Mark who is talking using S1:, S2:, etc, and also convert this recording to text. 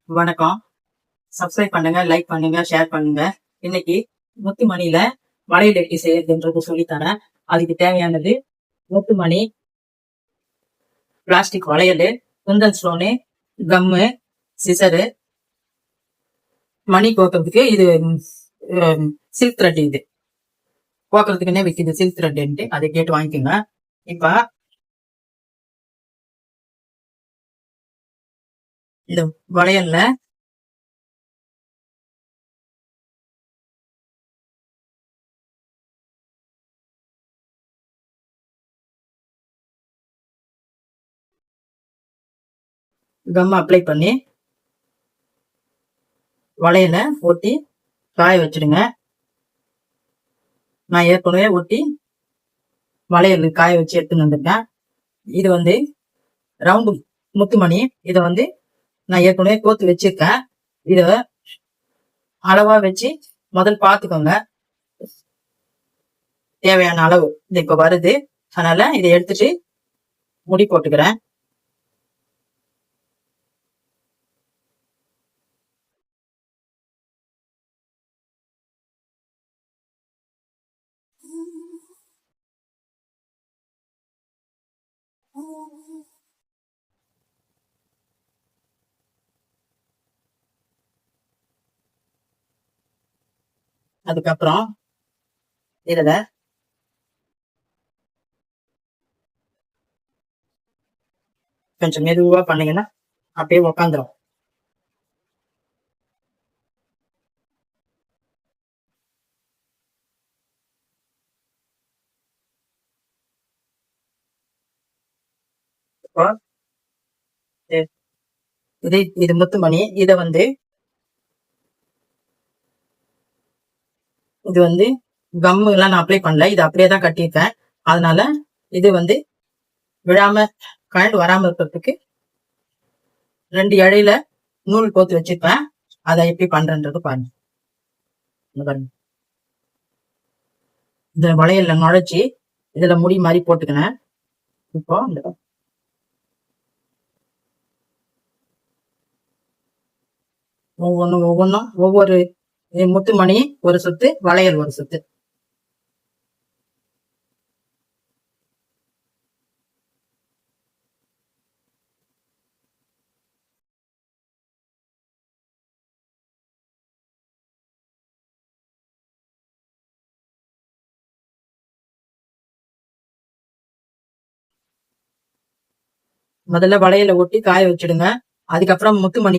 S1: வணக்கம். சப்ஸ்கிரைப் பண்ணுங்க, லைக் பண்ணுங்க, ஷேர் பண்ணுங்க. இன்னைக்கு முத்து மணியில வளையல் எப்படி செய்யறதுன்றது சொல்லித்தரேன். அதுக்கு தேவையானது முத்து மணி, பிளாஸ்டிக் வளையல், குந்தன் ஸ்டோனு, கம்மு, சிசரு, மணி கோக்கிறதுக்கு இது சில்க் த்ரெட். இது கோக்கிறதுக்குன்னே விற்கிது சில்க் த்ரெட், அதை கேட்டு வாங்கிக்கோங்க. இப்ப இந்த வளையல்ல கம் அப்ளை பண்ணி வளையல ஒட்டி காய வச்சிடுங்க. நான் ஏற்கனவே ஒட்டி வளையல் காய வச்சு எடுத்துன்னு வந்திருக்கேன். இது ரவுண்டு முத்துமணி. இதை நான் ஏற்கனவே கோத்து வச்சிருக்கேன். இத அளவா வச்சு முதல் பாத்துக்கோங்க, தேவையான அளவு. இது இப்ப வருது, அதனால இதை எடுத்துட்டு முடி போட்டுக்கிறேன். அதுக்கப்புறம் இதுல கொஞ்சம் மெதுவா பண்ணீங்கன்னா அப்படியே உக்காந்துரும். இப்போ இது முத்துமணி. இத இது கம்மு எல்லாம் நான் அப்ளை பண்ணல, இது அப்படியே தான் கட்டியிருக்கேன். அதனால இது விழாம கழண்டு வராம இருக்கிறதுக்கு 2 இழையில நூல் கோத்து வச்சிருப்பேன். அதை எப்படி பண்றேன்றது பாருங்க. இந்த வளையல்ல நுழைச்சி இதுல முடி மாதிரி போட்டுக்கினேன். இப்போ ஒவ்வொன்னும் ஒவ்வொரு முத்துமணி ஒரு சுத்து, வளையல் ஒரு சுத்து. முதல்ல வளையல ஒட்டி காய வச்சிடுங்க. அதுக்கப்புறம் முத்துமணி